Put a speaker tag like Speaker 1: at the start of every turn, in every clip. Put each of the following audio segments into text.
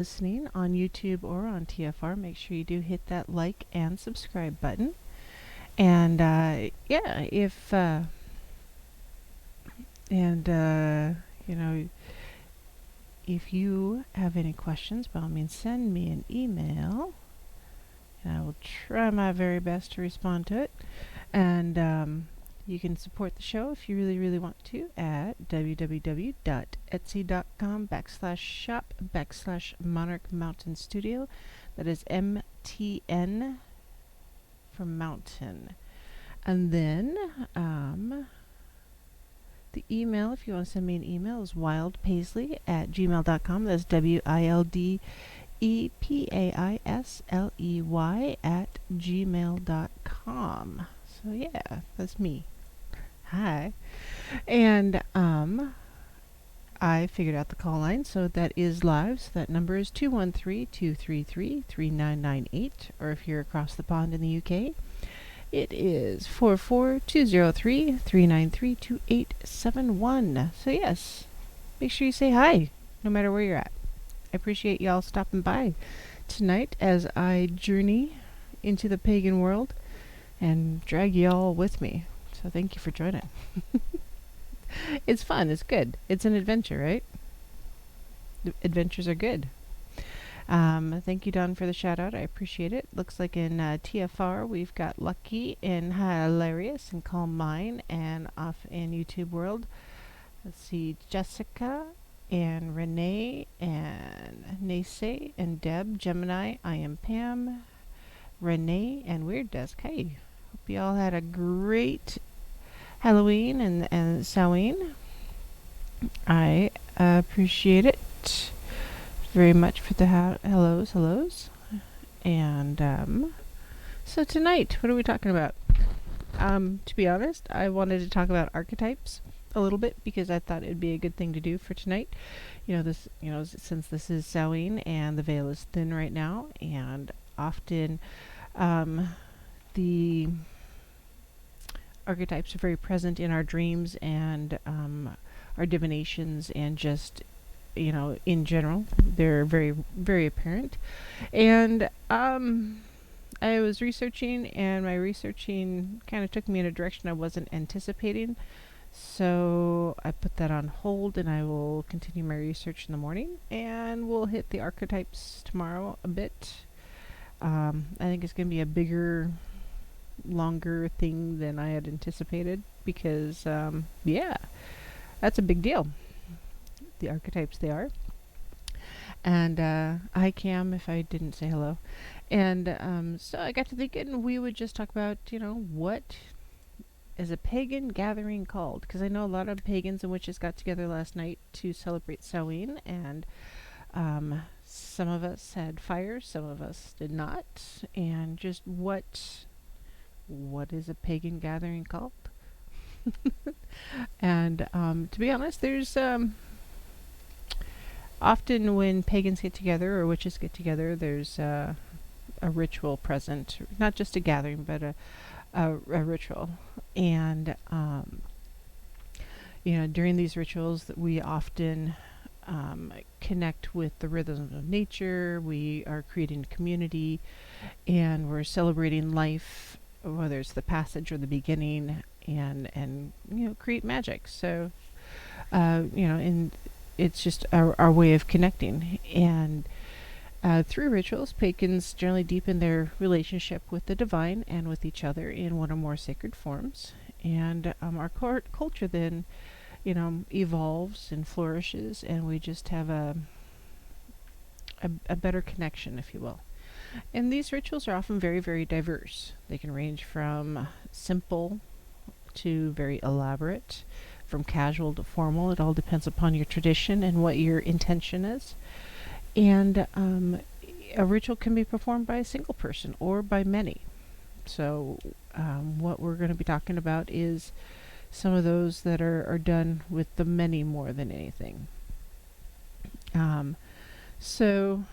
Speaker 1: listening on YouTube or on TFR, make sure you do hit that like and subscribe button. And yeah, if and you know, if you have any questions, by all means, send me an email, and I will try my very best to respond to it. And you can support the show if you really, really want to at www.etsy.com/shop/Monarch Mountain Studio. That is MTN for mountain. And then the email, if you want to send me an email, is wildpaisley@gmail.com. That's WILDEPAISLEY@gmail.com. So yeah, that's me. Hi. And I figured out the call line, so that is live. So that number is 213-233-3998. Or if you're across the pond in the UK, it is 44203-393-2871. So yes, make sure you say hi, no matter where you're at. I appreciate y'all stopping by tonight as I journey into the pagan world and drag y'all with me. So thank you for joining. It's fun. It's good. It's an adventure, right? The adventures are good. Thank you, Don, for the shout out. I appreciate it. Looks like in TFR we've got Lucky and Hilarious and Calm Mine, and off in YouTube World, let's see, Jessica and Renee and Nace and Deb, Gemini, I am Pam, Renee, and Weird Desk. Hey, hope you all had a great Halloween and Samhain. I appreciate it very much for the hellos. And so tonight, what are we talking about? To be honest, I wanted to talk about archetypes a little bit because I thought it'd be a good thing to do for tonight. Since this is Samhain and the veil is thin right now, and often the archetypes are very present in our dreams and our divinations, and just in general, they're very, very apparent. And I was researching, and my researching kind of took me in a direction I wasn't anticipating. So I put that on hold, and I will continue my research in the morning, and we'll hit the archetypes tomorrow a bit. I think it's going to be a bigger, longer thing than I had anticipated because, yeah, that's a big deal. The archetypes they are. And hi Cam, if I didn't say hello. And so I got to thinking we would just talk about, what is a pagan gathering called? Because I know a lot of pagans and witches got together last night to celebrate Samhain, and some of us had fires, some of us did not. And just what is a pagan gathering called? And to be honest, there's often when pagans get together or witches get together, there's a ritual present, not just a gathering, but a ritual. And during these rituals, that we often connect with the rhythms of nature. We are creating community, and we're celebrating life, whether it's the passage or the beginning, and create magic. So and it's just our way of connecting. And through rituals, pagans generally deepen their relationship with the divine and with each other in one or more sacred forms. And our culture then, evolves and flourishes, and we just have a better connection, if you will. And these rituals are often very, very diverse. They can range from simple to very elaborate, from casual to formal. It all depends upon your tradition and what your intention is. And a ritual can be performed by a single person or by many. So what we're going to be talking about is some of those that are done with the many more than anything. So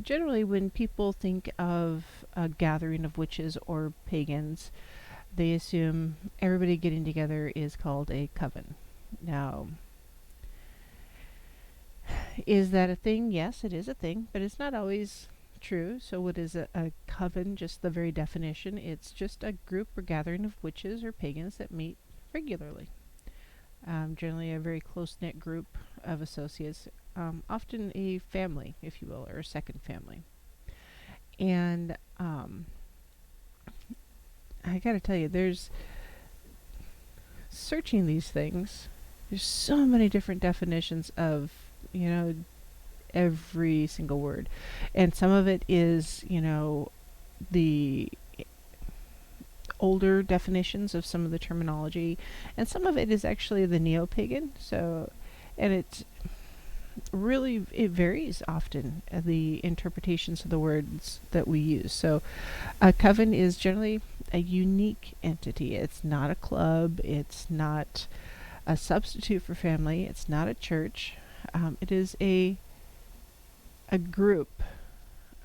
Speaker 1: generally when people think of a gathering of witches or pagans, they assume everybody getting together is called a coven. Now, Is that a thing? Yes, it is a thing, but it's not always true. So, what is a coven? Just the very definition. It's just a group or gathering of witches or pagans that meet regularly. Generally, a very close knit group of associates, often a family, if you will, or a second family. And I gotta tell you, there's searching these things, there's so many different definitions of, every single word. And some of it is, the older definitions of some of the terminology, and some of it is actually the neo-pagan. So, and it's really, it varies often, the interpretations of the words that we use. So a coven is generally a unique entity. It's not a club, it's not a substitute for family, it's not a church. It is a group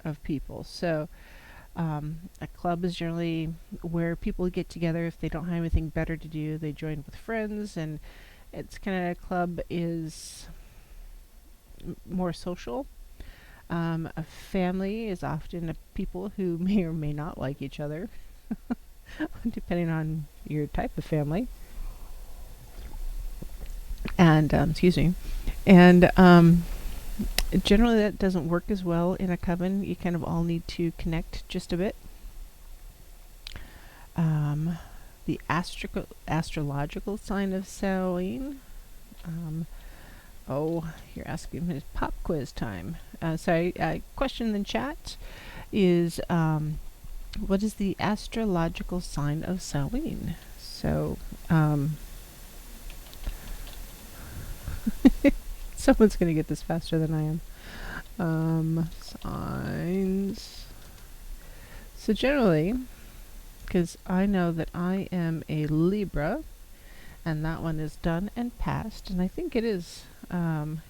Speaker 1: of people. So a club is generally where people get together if they don't have anything better to do. They join with friends, and it's kind of, a club is more social. A family is often a people who may or may not like each other, depending on your type of family. And excuse me. And generally, that doesn't work as well in a coven. You kind of all need to connect just a bit. The astrological sign of Samhain. Oh, you're asking me pop quiz time. Sorry, question in the chat is, what is the astrological sign of Samhain? So, someone's going to get this faster than I am. Signs. So generally, because I know that I am a Libra, and that one is done and passed, and I think it is,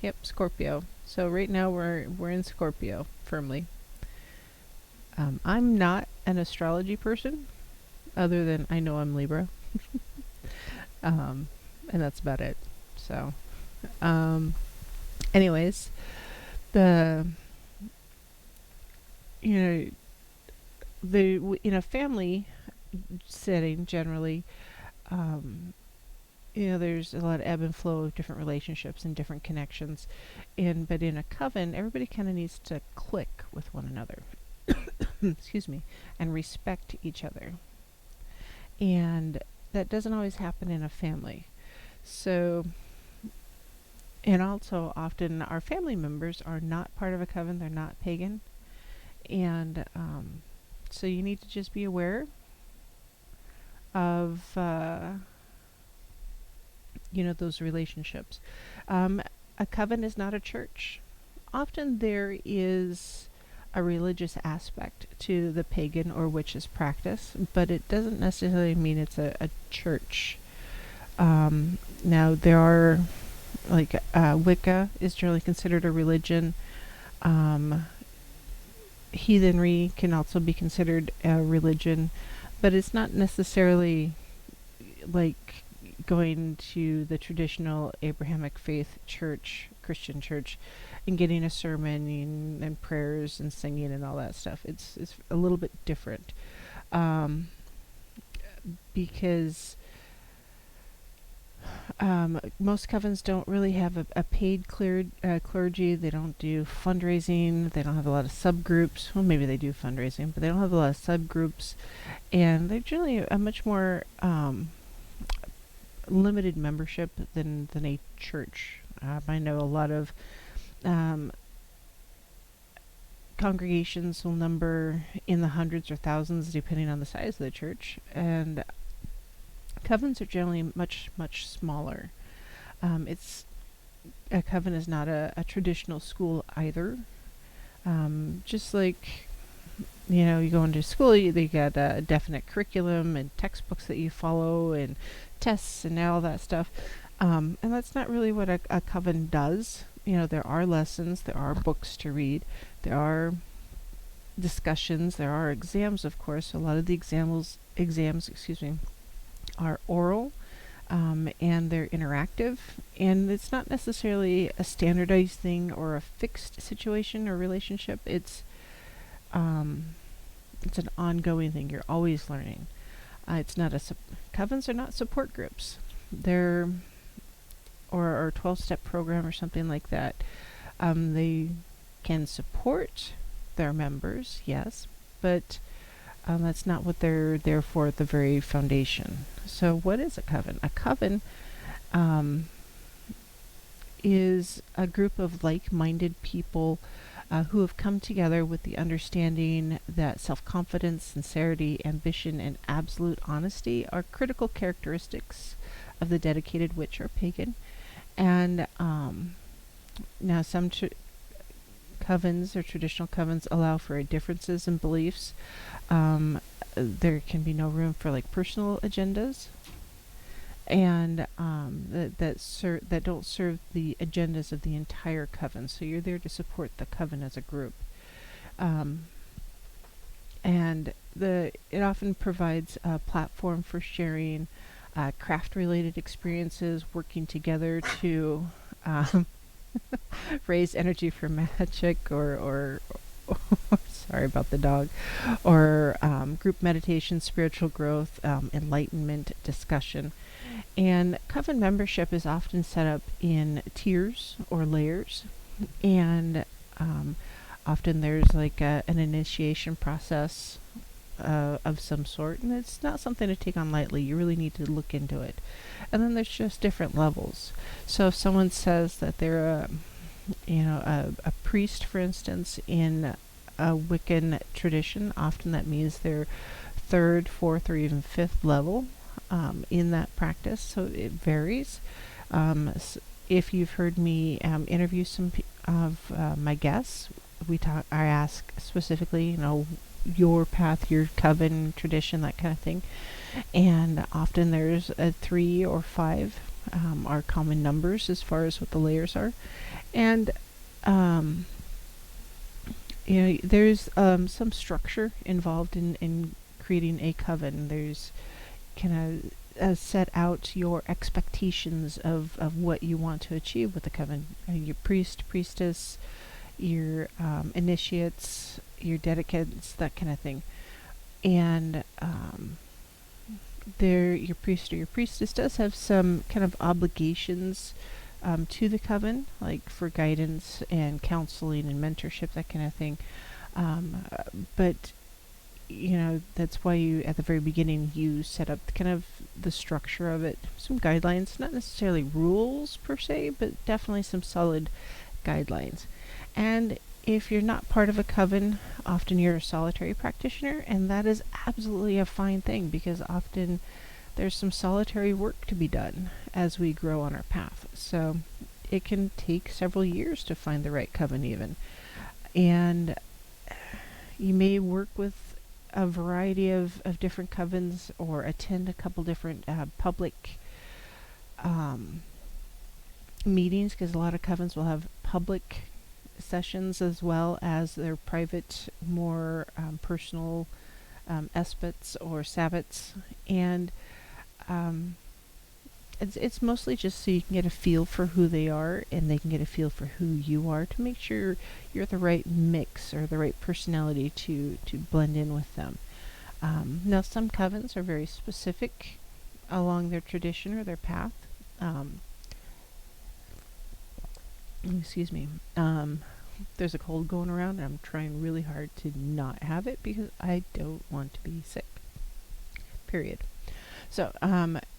Speaker 1: yep, Scorpio. So right now we're in Scorpio firmly. I'm not an astrology person, other than I know I'm Libra, and that's about it. So, anyways, the in a family setting generally, there's a lot of ebb and flow of different relationships and different connections, but in a coven, everybody kind of needs to click with one another. Excuse me, and respect each other, and that doesn't always happen in a family. So, and also often our family members are not part of a coven, they're not pagan, and so you need to just be aware of those relationships. A coven is not a church. Often there is a religious aspect to the pagan or witches practice, but it doesn't necessarily mean it's a church. Now there are, like, Wicca is generally considered a religion. Heathenry can also be considered a religion, but it's not necessarily like going to the traditional Abrahamic faith church, Christian church, and getting a sermon and prayers and singing and all that stuff. It's a little bit different, because most covens don't really have a paid clergy. They don't do fundraising. They don't have a lot of subgroups. Well, maybe they do fundraising, but they don't have a lot of subgroups. And they're generally a much more limited membership than a church. I know a lot of congregations will number in the hundreds or thousands, depending on the size of the church. And covens are generally much, much smaller. A coven is not a traditional school either. Just like, you go into school, they got a definite curriculum and textbooks that you follow and tests and all that stuff. And that's not really what a coven does. There are lessons, there are books to read, there are discussions, there are exams, of course. A lot of the exams, are oral. and they're interactive. And it's not necessarily a standardized thing or a fixed situation or relationship. It's an ongoing thing. You're always learning. It's not covens are not support groups. They're or a 12-step program or something like that. They can support their members, yes, but that's not what they're there for at the very foundation. So what is a coven? A coven is a group of like-minded people who have come together with the understanding that self-confidence, sincerity, ambition, and absolute honesty are critical characteristics of the dedicated witch or pagan. And now some covens or traditional covens allow for differences in beliefs. There can be no room for like personal agendas, and that don't serve the agendas of the entire coven. So you're there to support the coven as a group, and it often provides a platform for sharing craft-related experiences, working together to raise energy for magic, or sorry about the dog, or group meditation, spiritual growth, enlightenment, discussion. And coven membership is often set up in tiers or layers, and often there's like an initiation process of some sort, and it's not something to take on lightly. You really need to look into it. And then there's just different levels. So if someone says that they're a priest, for instance, in a Wiccan tradition, often that means they're third, fourth, or even fifth level in that practice. So it varies. If you've heard me interview some of my guests, I ask specifically, your path, your coven tradition, that kind of thing. And often there's a 3 or 5 are common numbers as far as what the layers are. And there's some structure involved in creating a coven. There's kind of set out your expectations of what you want to achieve with the coven. Your priest, priestess, your initiates, your dedicates, that kind of thing. And your priest or your priestess does have some kind of obligations to the coven, like for guidance and counseling and mentorship, that kind of thing. But that's why at the very beginning, you set up kind of the structure of it, some guidelines, not necessarily rules per se, but definitely some solid guidelines. And if you're not part of a coven, often you're a solitary practitioner, and that is absolutely a fine thing, because often there's some solitary work to be done as we grow on our path. So it can take several years to find the right coven even. And you may work with a variety of different covens, or attend a couple different public meetings, because a lot of covens will have public sessions as well as their private, more personal espets or sabbats. And it's mostly just so you can get a feel for who they are, and they can get a feel for who you are, to make sure you're the right mix or the right personality to blend in with them. Now, some covens are very specific along their tradition or their path. Excuse me. There's a cold going around, and I'm trying really hard to not have it, because I don't want to be sick. Period. So,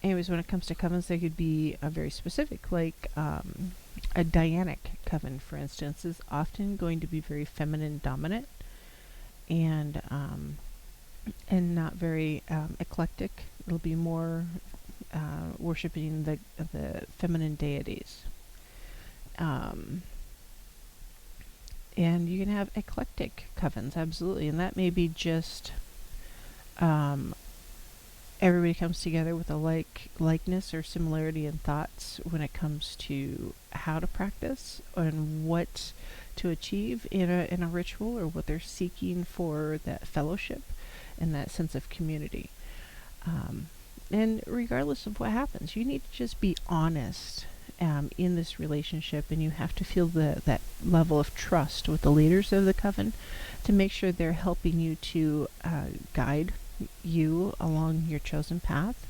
Speaker 1: anyways, when it comes to covens, they could be very specific. Like a Dianic coven, for instance, is often going to be very feminine dominant, and not very eclectic. It'll be more worshiping the feminine deities. And you can have eclectic covens, absolutely, and that may be just everybody comes together with a likeness or similarity in thoughts when it comes to how to practice and what to achieve in a ritual, or what they're seeking for that fellowship and that sense of community. And regardless of what happens, you need to just be honest in this relationship, and you have to feel that level of trust with the leaders of the coven to make sure they're helping you to guide you along your chosen path.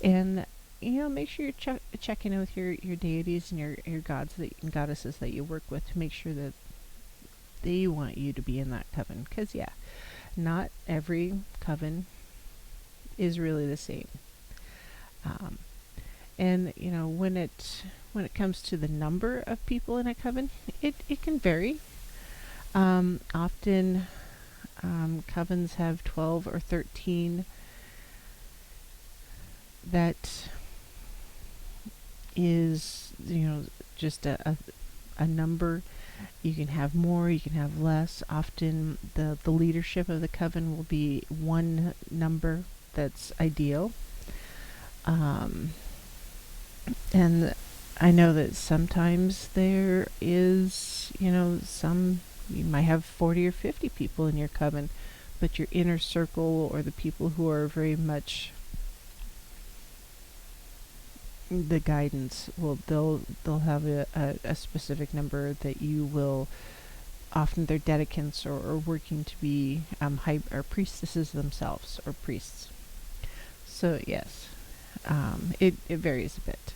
Speaker 1: And make sure you're checking in with your deities and your gods and goddesses that you work with to make sure that they want you to be in that coven. Because not every coven is really the same. And when it comes to the number of people in a coven, it can vary. Often covens have 12 or 13. That is just a number. You can have more, you can have less. Often the leadership of the coven will be one number that's ideal. And I know that sometimes there is, some, you might have 40 or 50 people in your coven, but your inner circle, or the people who are very much the guidance, they'll have a specific number that you will, often they're dedicants or working to be high or priestesses themselves, or priests. So yes, it varies a bit.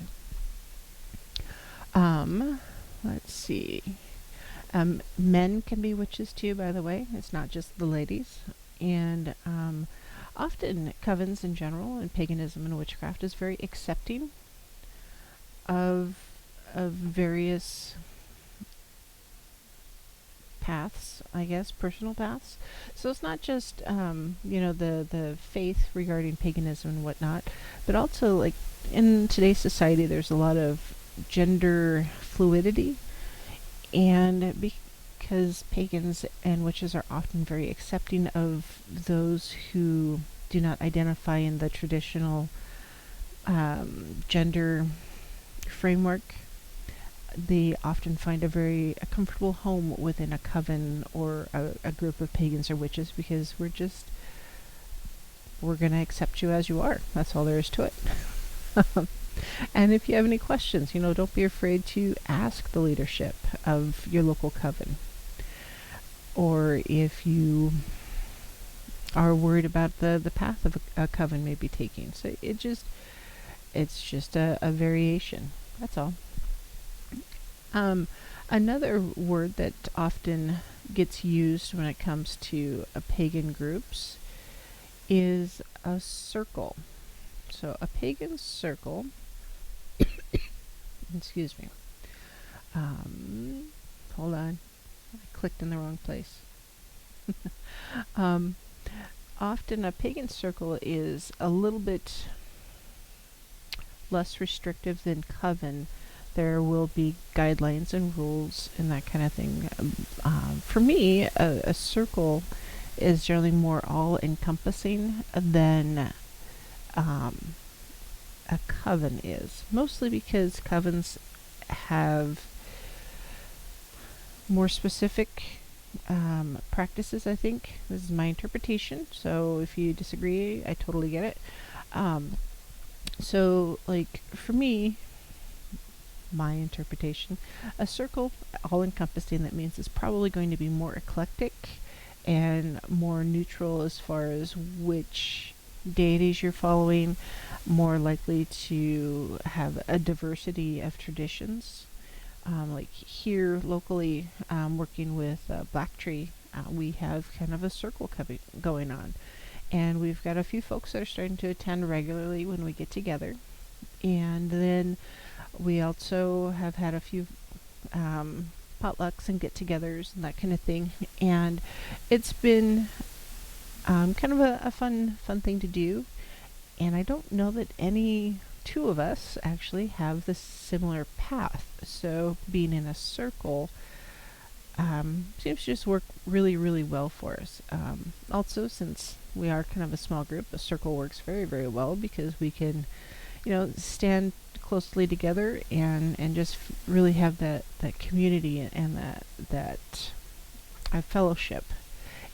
Speaker 1: Let's see. Men can be witches too, by the way. It's not just the ladies. And often covens in general, and paganism and witchcraft, is very accepting of various paths, I guess, personal paths. So it's not just the faith regarding paganism and whatnot, but also, like, in today's society there's a lot of gender fluidity, and because pagans and witches are often very accepting of those who do not identify in the traditional gender framework, they often find a comfortable home within a coven or a group of pagans or witches, because we're going to accept you as you are. That's all there is to it. And if you have any questions, don't be afraid to ask the leadership of your local coven. Or if you are worried about the path of a coven may be taking. So it's just a variation. That's all. Another word that often gets used when it comes to pagan groups is a circle. So a pagan circle, excuse me. Hold on, I clicked in the wrong place. Often a pagan circle is a little bit less restrictive than coven. There will be guidelines and rules and that kind of thing. For me, a circle is generally more all-encompassing than a coven is. Mostly because covens have more specific practices, I think. This is my interpretation, so if you disagree, I totally get it. So, like, for me, my interpretation, a circle, all-encompassing, that means it's probably going to be more eclectic and more neutral as far as which deities you're following, more likely to have a diversity of traditions. Like here locally, working with Black Tree, we have kind of a circle going on. And we've got a few folks that are starting to attend regularly when we get together. And then we also have had a few potlucks and get-togethers and that kind of thing. And it's been kind of a fun thing to do. And I don't know that any two of us actually have this similar path. So being in a circle seems to just work really, really well for us. Also, since we are kind of a small group, a circle works very, very well because we can, stand closely together and just really have that community and that fellowship.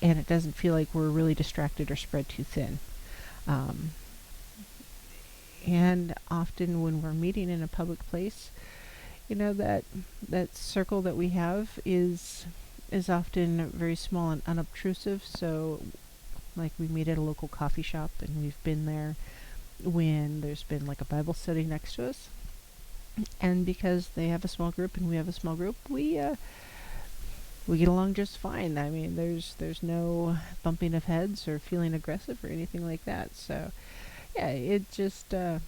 Speaker 1: And it doesn't feel like we're really distracted or spread too thin. And often when we're meeting in a public place, that circle that we have is often very small and unobtrusive. So like we meet at a local coffee shop, and we've been there when there's been like a Bible study next to us. And because they have a small group and we have a small group, we get along just fine. I mean, there's no bumping of heads or feeling aggressive or anything like that. So yeah, it just it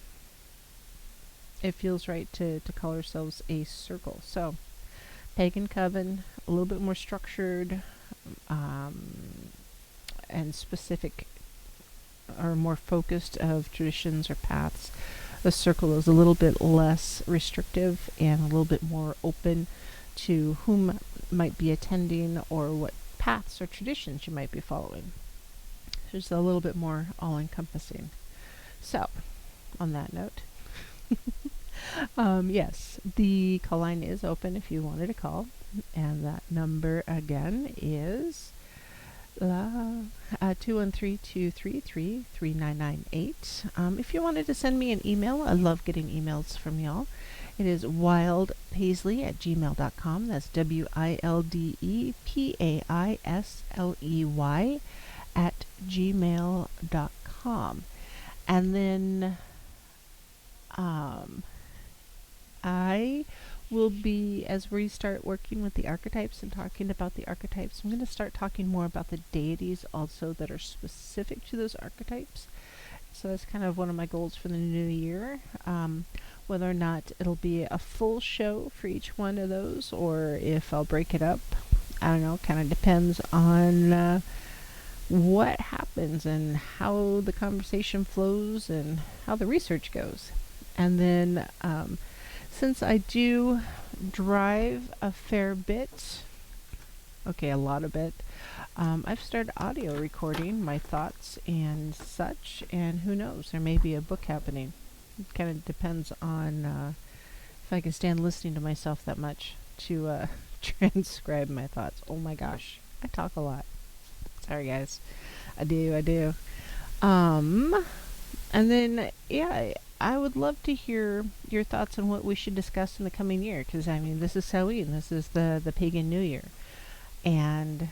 Speaker 1: feels right to call ourselves a circle. So Pagan Coven, a little bit more structured, and specific, or more focused of traditions or paths. The circle is a little bit less restrictive and a little bit more open to whom might be attending or what paths or traditions you might be following. Just a little bit more all-encompassing. So, on that note, yes, the call line is open if you wanted to call, and that number again is 213-233-3998. If you wanted to send me an email, I love getting emails from y'all. It is wildpaisley@gmail.com. That's WILDEPAISLEY @gmail.com. And then I will be, as we start working with the archetypes and talking about the archetypes, I'm going to start talking more about the deities also that are specific to those archetypes. So that's kind of one of my goals for the new year. Whether or not it'll be a full show for each one of those, or if I'll break it up, I don't know, kind of depends on what happens and how the conversation flows and how the research goes. And then since I do drive a fair bit, okay, a lot of it, I've started audio recording my thoughts and such, and who knows, there may be a book happening. It kind of depends on if I can stand listening to myself that much to transcribe my thoughts. Oh my gosh, I talk a lot. Sorry guys, I do. And then, yeah, I would love to hear your thoughts on what we should discuss in the coming year, because I mean, this is Samhain, this is the pagan New Year, and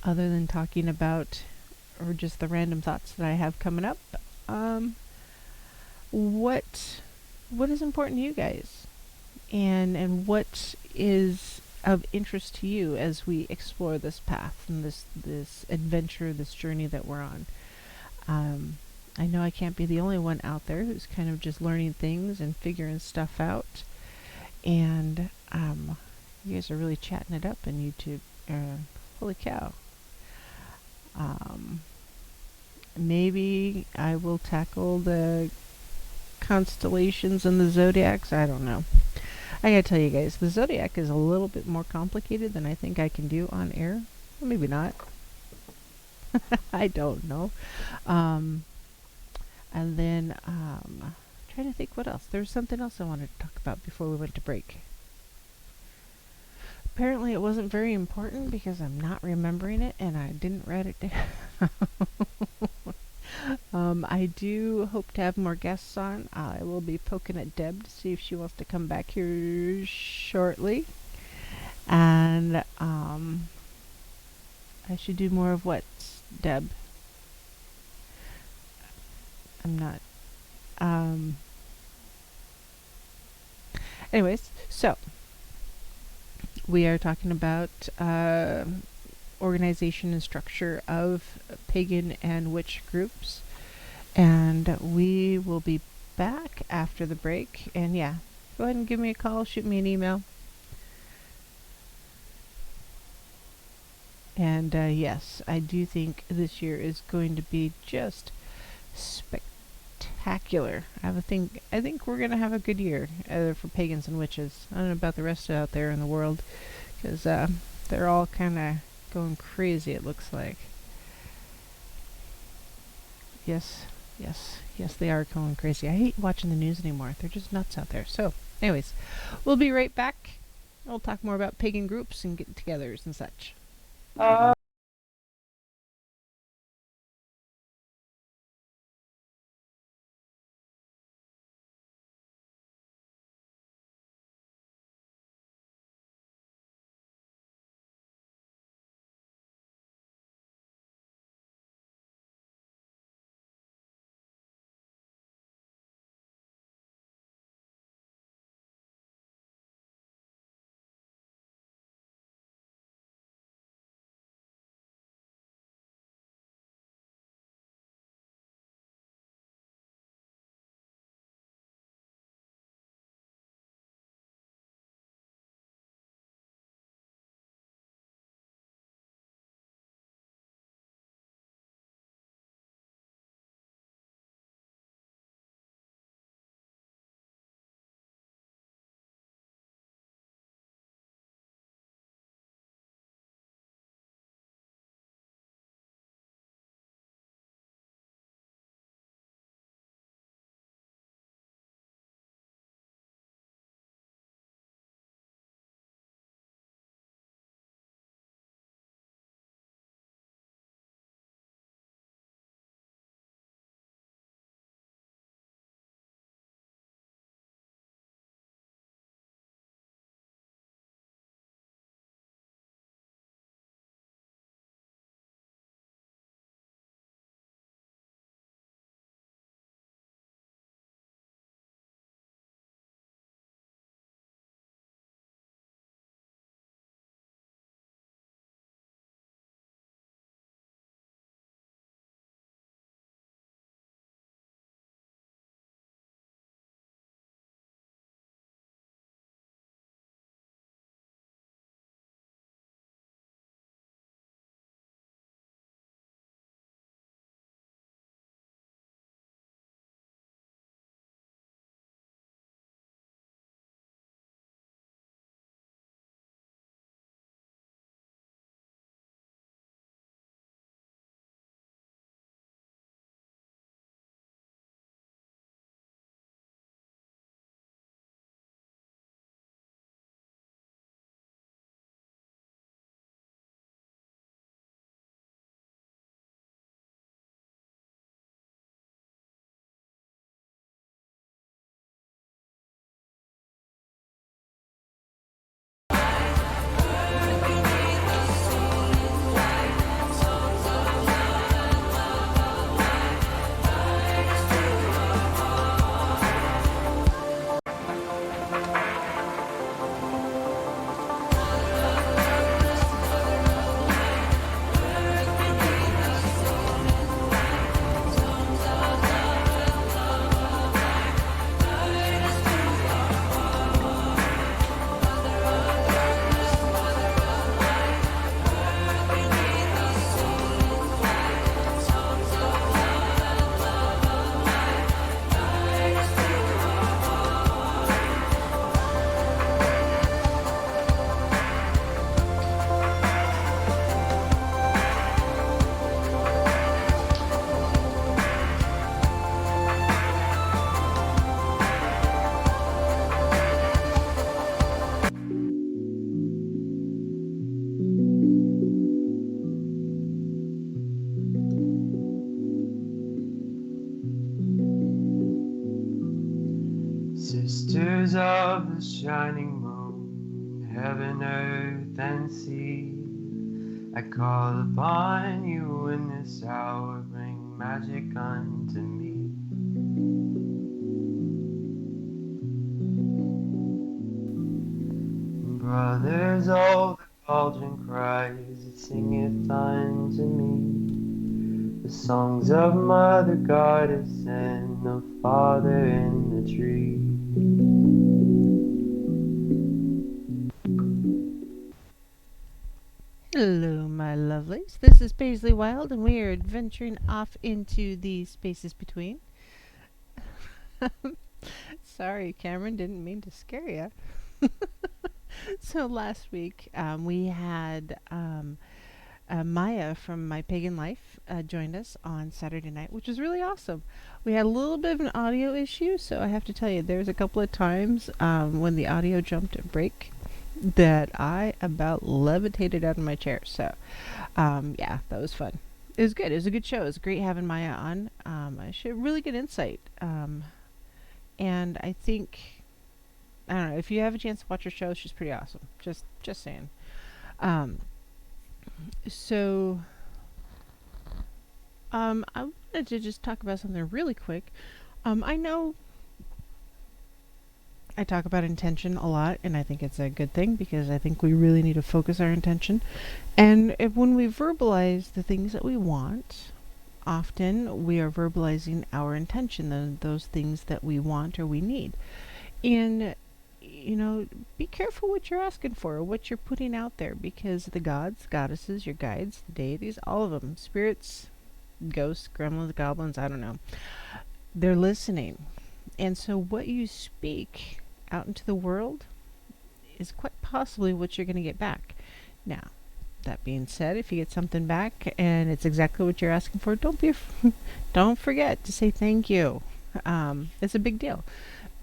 Speaker 1: other than talking about, or just the random thoughts that I have coming up, what is important to you guys, and what is of interest to you as we explore this path and this adventure, this journey that we're on. I know I can't be the only one out there who's kind of just learning things and figuring stuff out. And you guys are really chatting it up on YouTube. Holy cow. Maybe I will tackle the constellations and the zodiacs. I don't know. I gotta tell you guys, the zodiac is a little bit more complicated than I think I can do on air. Well, maybe not. I don't know. And then, trying to think what else. There was something else I wanted to talk about before we went to break. Apparently it wasn't very important because I'm not remembering it and I didn't write it down. I do hope to have more guests on. I will be poking at Deb to see if she wants to come back here shortly. And, I should do more of what, Deb? I'm not. Anyways, so we are talking about organization and structure of pagan and witch groups, and we will be back after the break. And yeah, go ahead and give me a call, shoot me an email. And yes, I do think this year is going to be just spectacular. I think we're gonna have a good year for pagans and witches. I don't know about the rest out there in the world, because they're all kind of going crazy, it looks like. Yes, they are going crazy. I hate watching the news anymore. They're just nuts out there. So, anyways, we'll be right back. We'll talk more about pagan groups and get-togethers and such.
Speaker 2: Brothers of the shining moon, heaven, earth, and sea, I call upon you in this hour, bring magic unto me. Brothers, all the cauldron cries, it singeth unto me the songs of Mother Goddess and of Father in the tree.
Speaker 1: Hello, my lovelies. This is Paisley Wild, and we are adventuring off into the spaces between. Sorry, Cameron, didn't mean to scare you. So last week we had Maya from My Pagan Life joined us on Saturday night, which was really awesome. We had a little bit of an audio issue, so I have to tell you, there's a couple of times when the audio jumped at break that I about levitated out of my chair. So, yeah, that was fun. It was good. It was a good show. It was great having Maya on. She had really good insight. And I think, I don't know, if you have a chance to watch her show, she's pretty awesome. Just saying. So, I wanted to just talk about something really quick. I know I talk about intention a lot, and I think it's a good thing because I think we really need to focus our intention. And when we verbalize the things that we want, often we are verbalizing our intention, those things that we want or we need. And, you know, be careful what you're asking for, what you're putting out there, because the gods, goddesses, your guides, the deities, all of them, spirits, ghosts, gremlins, goblins, I don't know, they're listening. And so what you speak out into the world is quite possibly what you're going to get back. Now, that being said, if you get something back and it's exactly what you're asking for, don't forget to say thank you. It's a big deal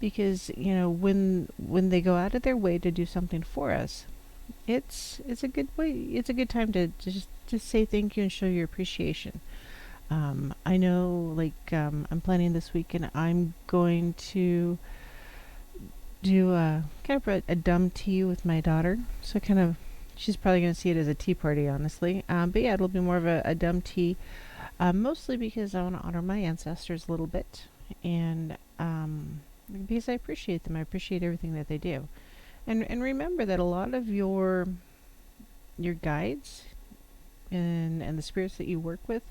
Speaker 1: because, you know, when they go out of their way to do something for us, it's a good way. It's a good time to just say thank you and show your appreciation. I know, like, I'm planning this weekend. I'm going to do kind of a dumb tea with my daughter. So kind of, she's probably going to see it as a tea party, honestly. But yeah, it'll be more of a dumb tea, mostly because I want to honor my ancestors a little bit, and because I appreciate them. I appreciate everything that they do, and remember that a lot of your guides and the spirits that you work with,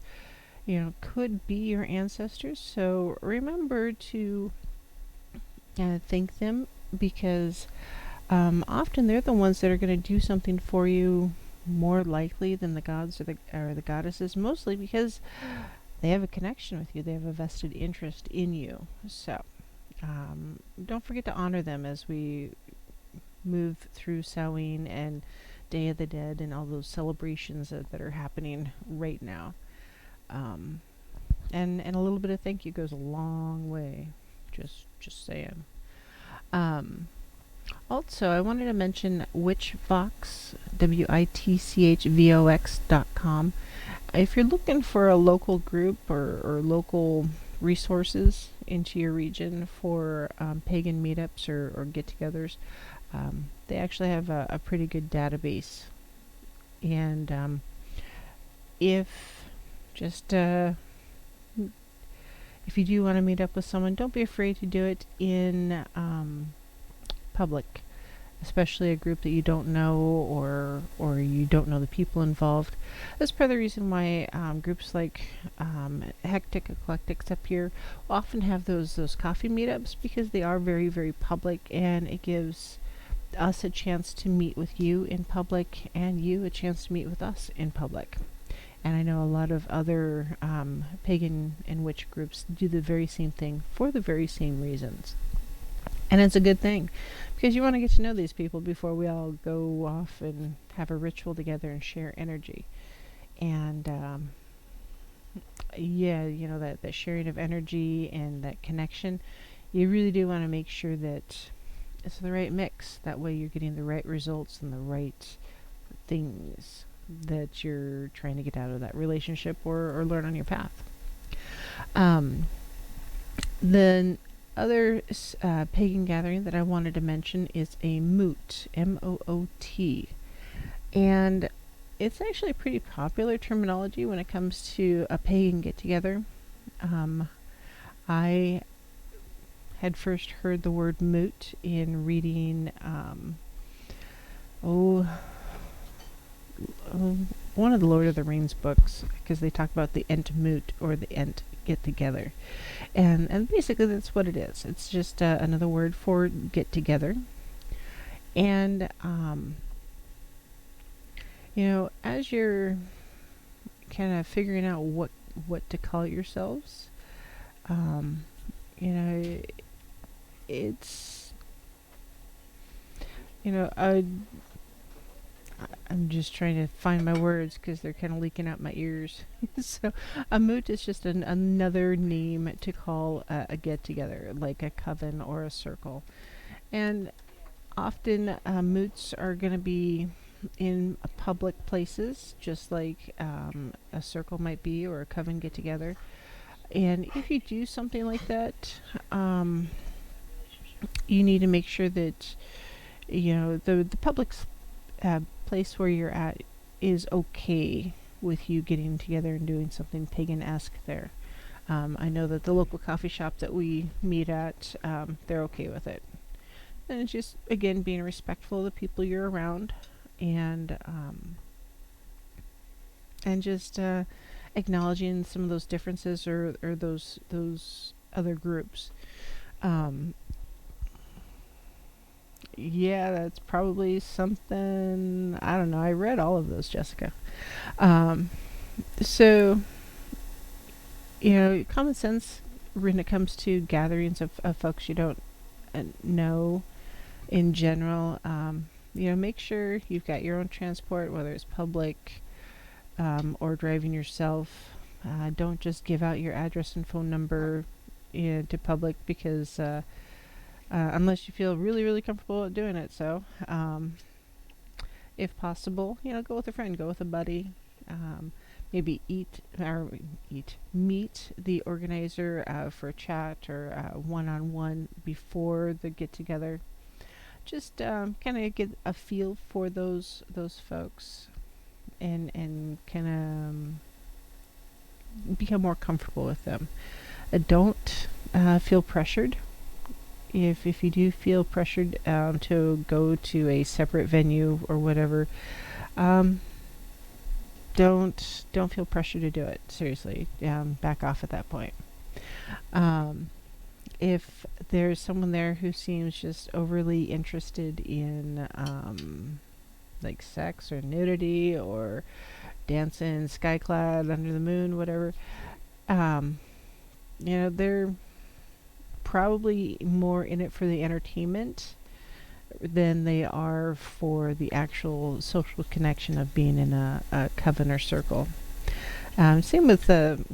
Speaker 1: you know, could be your ancestors. So remember to thank them because often they're the ones that are going to do something for you more likely than the gods or the goddesses, mostly because they have a connection with you. They have a vested interest in you. So don't forget to honor them as we move through Samhain and Day of the Dead and all those celebrations that are happening right now. And a little bit of thank you goes a long way. Just saying. Also, I wanted to mention Witchvox, WITCHVOX.com. If you're looking for a local group or local resources into your region for pagan meetups or get-togethers, they actually have a pretty good database. And if just if you do want to meet up with someone, don't be afraid to do it in public, especially a group that you don't know or you don't know the people involved. That's part of the reason why groups like Hectic Eclectics up here often have those coffee meetups, because they are very, very public, and it gives us a chance to meet with you in public and you a chance to meet with us in public. And I know a lot of other pagan and witch groups do the very same thing for the very same reasons. And it's a good thing, because you want to get to know these people before we all go off and have a ritual together and share energy. And yeah, you know, that sharing of energy and that connection, you really do want to make sure that it's the right mix. That way you're getting the right results and the right things that you're trying to get out of that relationship or learn on your path. Then other pagan gathering that I wanted to mention is a moot, Moot. And it's actually a pretty popular terminology when it comes to a pagan get-together. I had first heard the word moot in reading, one of the Lord of the Rings books, because they talk about the Ent Moot, or the Ent get together, and basically that's what it is. It's just another word for get together. And as you're kind of figuring out what to call yourselves, it's I'm just trying to find my words because they're kind of leaking out my ears. So, a moot is just another name to call a get together, like a coven or a circle. And often, moots are going to be in public places, just like a circle might be, or a coven get together. And if you do something like that, you need to make sure that the public place where you're at is okay with you getting together and doing something pagan-esque there. I know that the local coffee shop that we meet at, they're okay with it. And it's just, again, being respectful of the people you're around, and just acknowledging some of those differences, or those other groups. Yeah, that's probably something. I don't know. I read all of those, Jessica. So, common sense when it comes to gatherings of folks you don't know in general. Make sure you've got your own transport, whether it's public or driving yourself. Don't just give out your address and phone number to public, because unless you feel really, really comfortable doing it. So, if possible, go with a friend, go with a buddy. Maybe meet the organizer for a chat, or one-on-one before the get-together. Just kind of get a feel for those folks, and kind of become more comfortable with them. Don't feel pressured. If you do feel pressured to go to a separate venue or whatever, don't feel pressure to do it. Seriously, back off at that point. If there's someone there who seems just overly interested in like sex or nudity or dancing skyclad under the moon, whatever, they're probably more in it for the entertainment than they are for the actual social connection of being in a coven or circle. Same with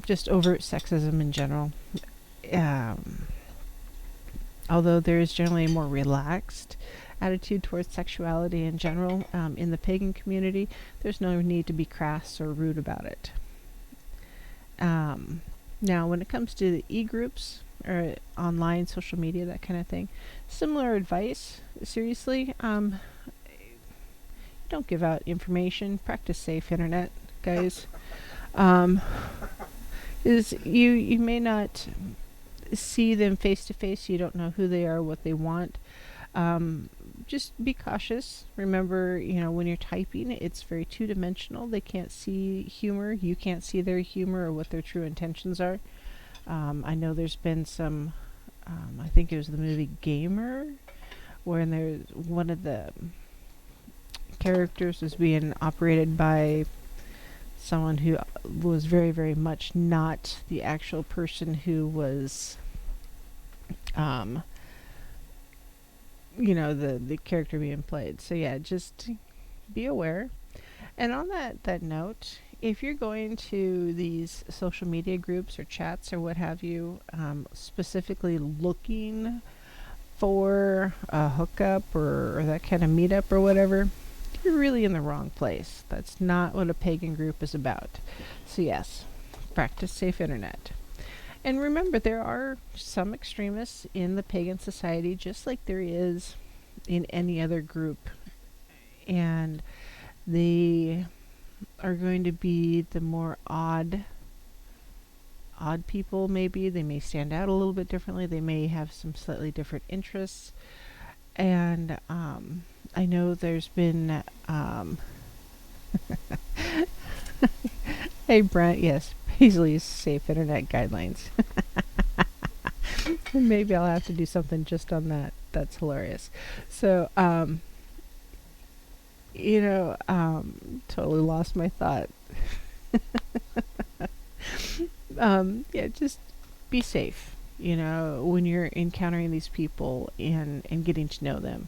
Speaker 1: just overt sexism in general. Although there is generally a more relaxed attitude towards sexuality in general in the pagan community, there's no need to be crass or rude about it. Now, when it comes to the e-groups, or online social media, that kind of thing, similar advice. Seriously, don't give out information. Practice safe internet, guys. Is you may not see them face to face. You don't know who they are, what they want. Just be cautious. Remember, when you're typing, it's very two-dimensional. They can't see humor. You can't see their humor or what their true intentions are. I know there's been some, I think it was the movie Gamer, where there's one of the characters was being operated by someone who was very, very much not the actual person who was, the character being played. So yeah, just be aware. And on that note, if you're going to these social media groups or chats or what have you, specifically looking for a hookup or that kind of meetup or whatever, you're really in the wrong place. That's not what a pagan group is about. So yes, practice safe internet. And remember, there are some extremists in the pagan society, just like there is in any other group. And they are going to be the more odd people. Maybe they may stand out a little bit differently, they may have some slightly different interests. And I know there's been hey Brent, yes, Paisley's safe internet guidelines. Maybe I'll have to do something just on that. That's hilarious. So totally lost my thought. Yeah, just be safe, when you're encountering these people and getting to know them.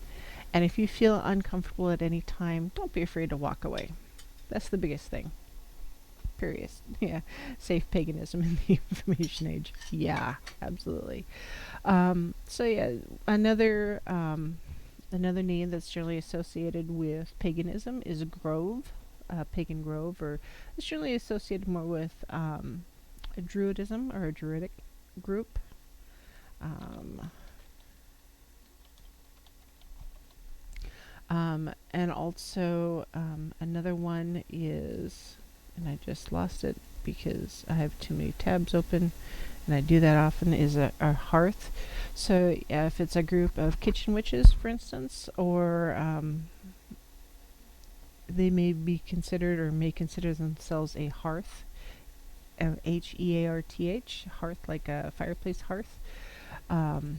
Speaker 1: And if you feel uncomfortable at any time, don't be afraid to walk away. That's the biggest thing. Period. Yeah. Safe paganism in the information age. Yeah, absolutely. So yeah, another name that's generally associated with paganism is grove, pagan grove, or it's generally associated more with a druidism or a druidic group. And also another one is, and I just lost it because I have too many tabs open, and I do that often, is a hearth. So if it's a group of kitchen witches, for instance, or they may be considered or may consider themselves a hearth, Hearth, hearth, like a fireplace hearth. And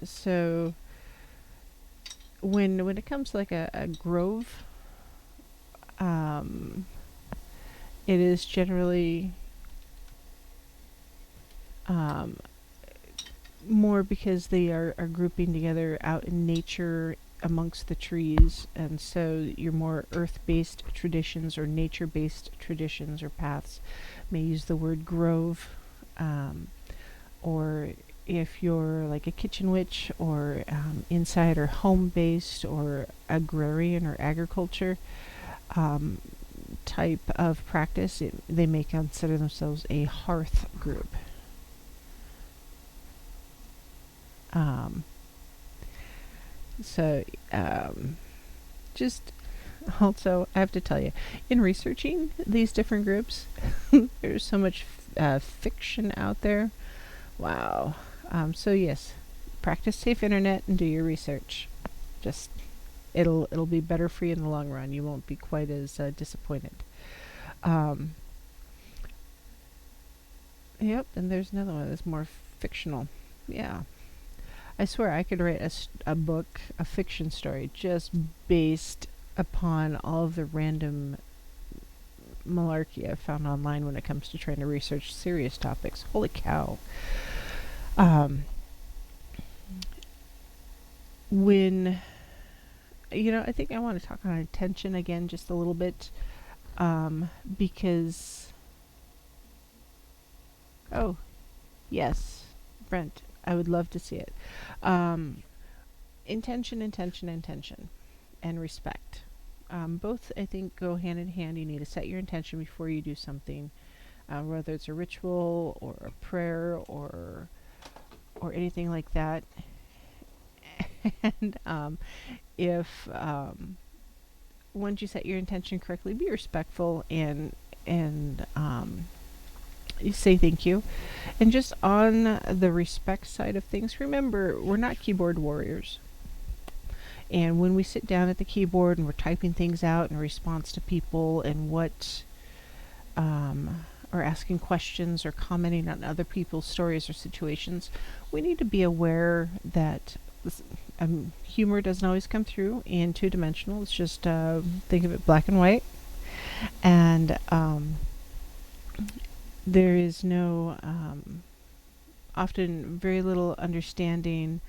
Speaker 1: so when it comes to like a grove, it is generally more because they are grouping together out in nature amongst the trees, and so your more earth-based traditions or nature-based traditions or paths may use the word grove. Or if you're like a kitchen witch or inside or home-based or agrarian or agriculture type of practice, they may consider themselves a hearth group. So just also, I have to tell you, in researching these different groups, there's so much fiction out there. Wow. So yes, practice safe internet and do your research. Just it'll be better for you in the long run. You won't be quite as disappointed. Yep, and there's another one that's more fictional. Yeah. I swear I could write a book, a fiction story, just based upon all of the random malarkey I've found online when it comes to trying to research serious topics. Holy cow. When, I think I want to talk on intention again just a little bit, because, oh, yes, Brent, I would love to see it. Intention, and respect. Both, I think, go hand in hand. You need to set your intention before you do something, whether it's a ritual or a prayer or anything like that. And if once you set your intention correctly, be respectful and you say thank you. And just on the respect side of things, remember, we're not keyboard warriors. And when we sit down at the keyboard and we're typing things out in response to people and or asking questions or commenting on other people's stories or situations, we need to be aware that humor doesn't always come through in two-dimensional. It's just think of it black and white. And there is no, often very little understanding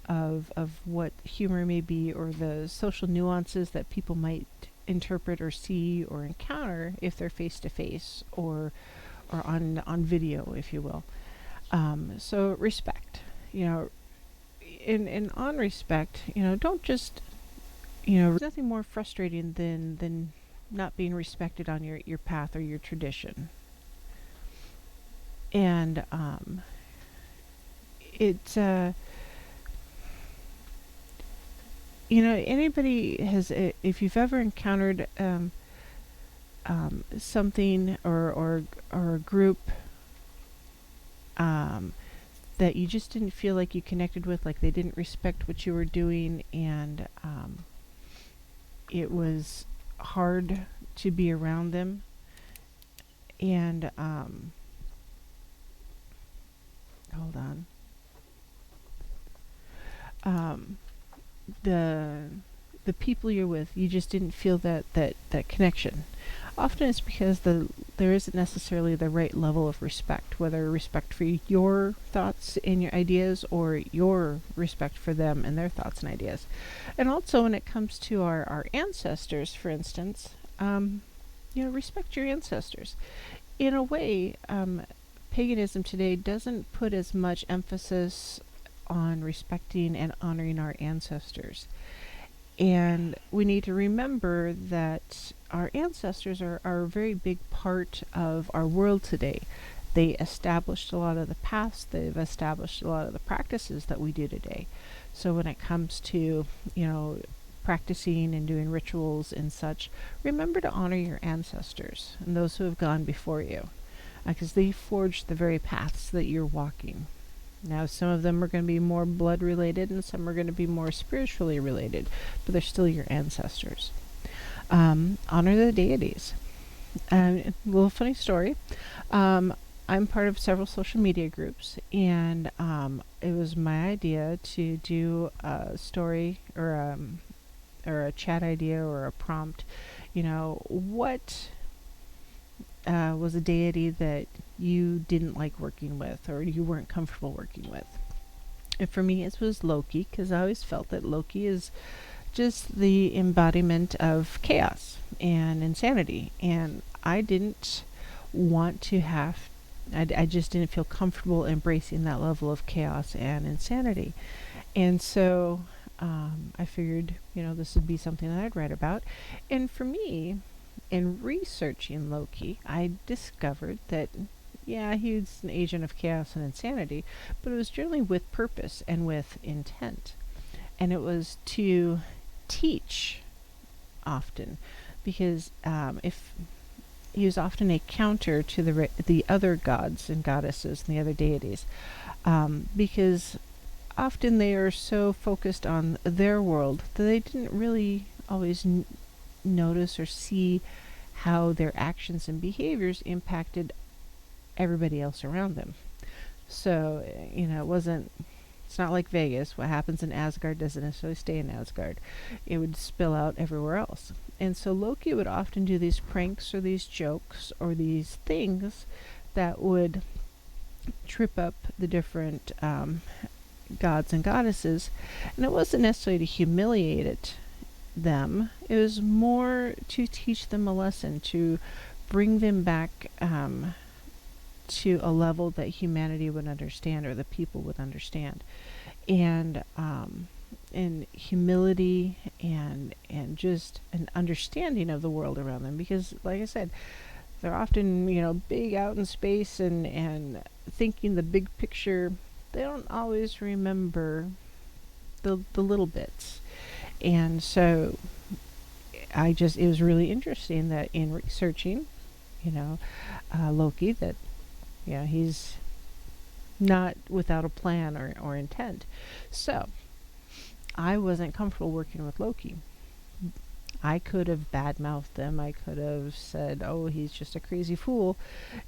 Speaker 1: of what humor may be, or the social nuances that people might interpret or see or encounter if they're face to face or on video, if you will. So respect, and on respect, don't just, there's nothing more frustrating than not being respected on your path or your tradition. And it anybody has, if you've ever encountered something or a group um, that you just didn't feel like you connected with, like they didn't respect what you were doing, and it was hard to be around them. And hold on. Um, the the people you're with, you just didn't feel that connection. Often it's because there isn't necessarily the right level of respect, whether respect for your thoughts and your ideas, or your respect for them and their thoughts and ideas. And also when it comes to our ancestors, for instance, respect your ancestors. In a way, paganism today doesn't put as much emphasis on respecting and honoring our ancestors. And we need to remember that our ancestors are a very big part of our world today. They established a lot of the paths, they've established a lot of the practices that we do today. So when it comes to, practicing and doing rituals and such, remember to honor your ancestors and those who have gone before you, because they forged the very paths that you're walking. Now, some of them are going to be more blood related and some are going to be more spiritually related, but they're still your ancestors. Honor the deities. A little funny story. I'm part of several social media groups, and it was my idea to do a story or a chat idea or a prompt. What was a deity that you didn't like working with or you weren't comfortable working with. And for me, it was Loki, because I always felt that Loki is just the embodiment of chaos and insanity. And I didn't want to have, I just didn't feel comfortable embracing that level of chaos and insanity. And so I figured, this would be something that I'd write about. And for me, in researching Loki, I discovered that, yeah, he's an agent of chaos and insanity, but it was generally with purpose and with intent. And it was to teach often, because if he was often a counter to the other gods and goddesses and the other deities, because often they are so focused on their world that they didn't really always notice or see how their actions and behaviors impacted everybody else around them. So, it's not like Vegas. What happens in Asgard doesn't necessarily stay in Asgard. It would spill out everywhere else. And so Loki would often do these pranks or these jokes or these things that would trip up the different gods and goddesses. And it wasn't necessarily to humiliate them. It was more to teach them a lesson, to bring them back to a level that humanity would understand, or the people would understand, and humility and just an understanding of the world around them. Because, like I said, they're often big out in space and thinking the big picture. They don't always remember the little bits. And so it was really interesting that in researching, Loki, that, he's not without a plan or intent. So I wasn't comfortable working with Loki. I could have badmouthed him. I could have said, oh, he's just a crazy fool,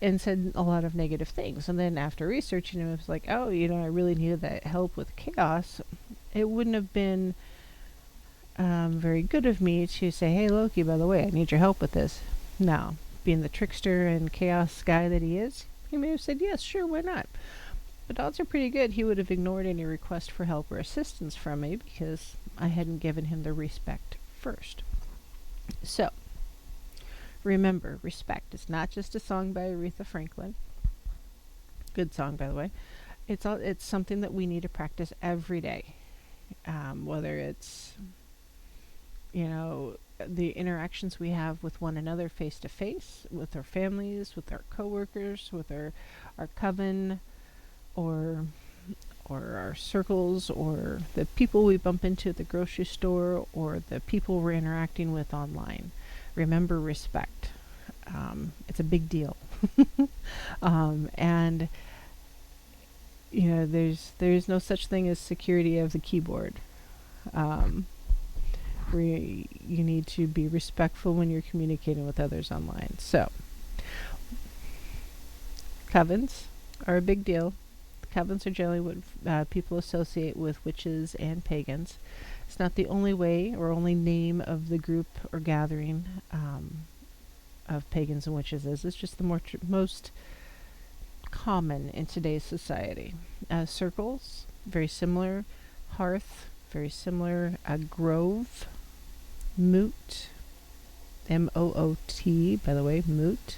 Speaker 1: and said a lot of negative things. And then after researching him, it was like, oh, I really needed that help with chaos. It wouldn't have been very good of me to say, hey, Loki, by the way, I need your help with this. No, being the trickster and chaos guy that he is, he may have said, yes, sure, why not? But odds are pretty good he would have ignored any request for help or assistance from me, because I hadn't given him the respect first. So, remember, respect is not just a song by Aretha Franklin. Good song, by the way. It's something that we need to practice every day. Whether it's you know, the interactions we have with one another face to face, with our families, with our coworkers, with our coven, or our circles, or the people we bump into at the grocery store, or the people we're interacting with online. Remember respect. It's a big deal. And you know, there's no such thing as security of the keyboard. Um, you need to be respectful when you're communicating with others online. So, covens are a big deal. Covens are generally what people associate with witches and pagans. It's not the only way or only name of the group or gathering of pagans and witches is. It's just the most common in today's society. Circles, very similar. Hearth, very similar. Grove, Moot, Moot, by the way, Moot.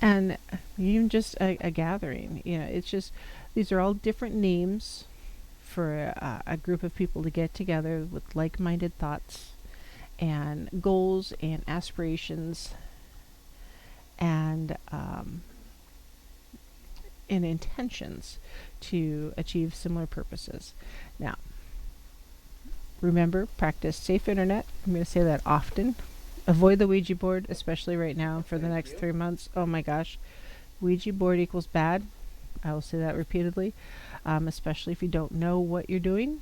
Speaker 1: And even just a gathering, you know, it's just, these are all different names for a group of people to get together with like-minded thoughts and goals and aspirations and intentions to achieve similar purposes. Now, remember, practice safe internet. I'm going to say that often. Avoid the Ouija board, especially right now for the next 3 months. Oh my gosh. Ouija board equals bad. I will say that repeatedly, especially if you don't know what you're doing.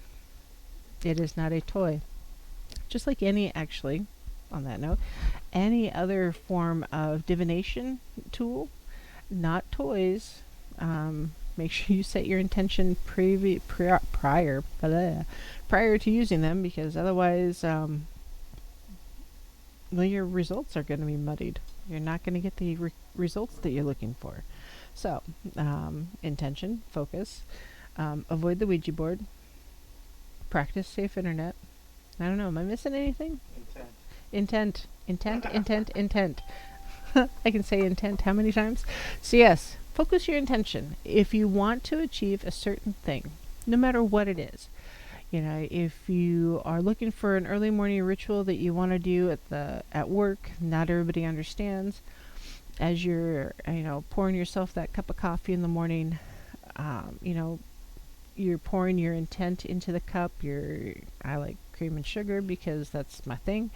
Speaker 1: It is not a toy. Just like actually, on that note, any other form of divination tool, not toys. Make sure you set your intention prior to using them, because otherwise, well, your results are going to be muddied. You're not going to get the results that you're looking for. So, intention, focus, avoid the Ouija board, practice safe internet. I don't know, am I missing anything? Intent. I can say intent how many times? So yes, focus your intention. If you want to achieve a certain thing, no matter what it is, you know, if you are looking for an early morning ritual that you want to do at work, not everybody understands. As you're, you know, pouring yourself that cup of coffee in the morning, you know, you're pouring your intent into the cup. I like cream and sugar because that's my thing.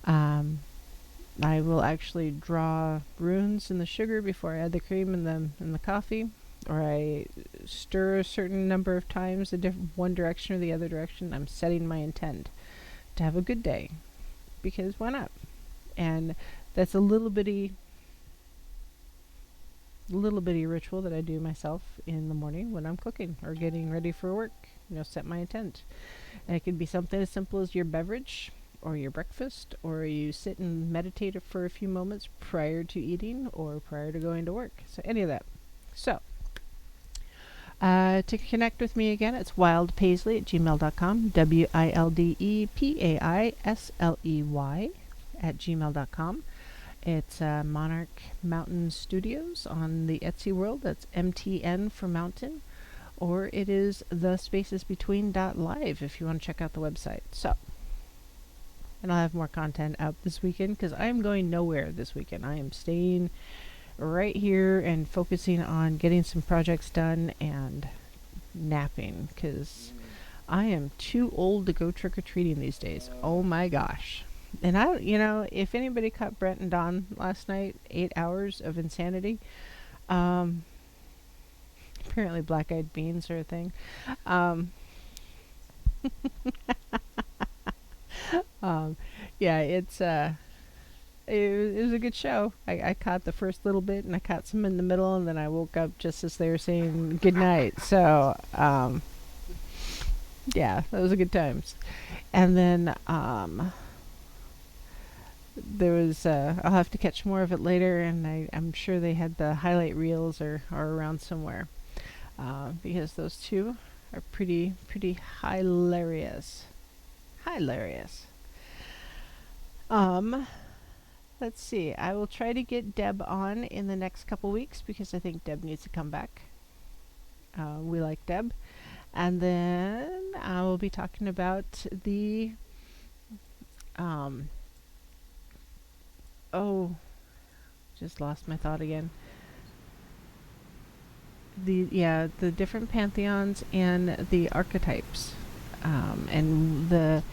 Speaker 1: I will actually draw runes in the sugar before I add the cream in the coffee, or I stir a certain number of times one direction or the other direction. I'm setting my intent to have a good day, because why not? And that's a little bitty ritual that I do myself in the morning when I'm cooking or getting ready for work. You know, set my intent. And it could be something as simple as your beverage or your breakfast, or you sit and meditate for a few moments prior to eating or prior to going to work. So any of that. So to connect with me again, it's wildpaisley@gmail.com, WILDEPAISLEY@gmail.com. It's Monarch Mountain Studios on the Etsy world. That's MTN for mountain. Or it is the spaces between .live if you want to check out the website. So, and I'll have more content out this weekend because I am going nowhere this weekend. I am staying right here and focusing on getting some projects done and napping, because I am too old to go trick-or-treating these days. Oh my gosh. And you know, if anybody caught Brent and Dawn last night, 8 hours of insanity, apparently black-eyed beans are a thing. Yeah, it was a good show. I caught the first little bit, and I caught some in the middle, and then I woke up just as they were saying good night. So, yeah, that was a good times. And then, there was, I'll have to catch more of it later, and I'm sure they had the highlight reels are around somewhere, because those two are pretty hilarious. Let's see. I will try to get Deb on in the next couple weeks because I think Deb needs to come back. We like Deb. And then I will be talking about the um oh, just lost my thought again. The different pantheons and the archetypes, and the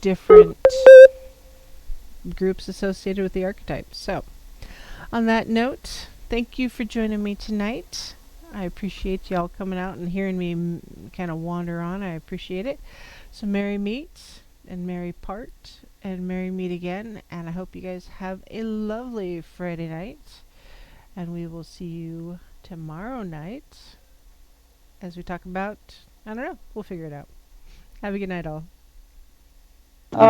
Speaker 1: different groups associated with the archetypes. So, on that note, thank you for joining me tonight. I appreciate y'all coming out and hearing me kind of wander on. I appreciate it. So, merry meet and merry part and merry meet again. And I hope you guys have a lovely Friday night. And we will see you tomorrow night as we talk about, I don't know, we'll figure it out. Have a good night, all.
Speaker 2: I,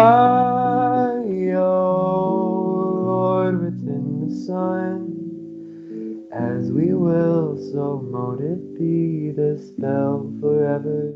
Speaker 2: O Lord, within the sun, as we will, so mote it be the spell forever.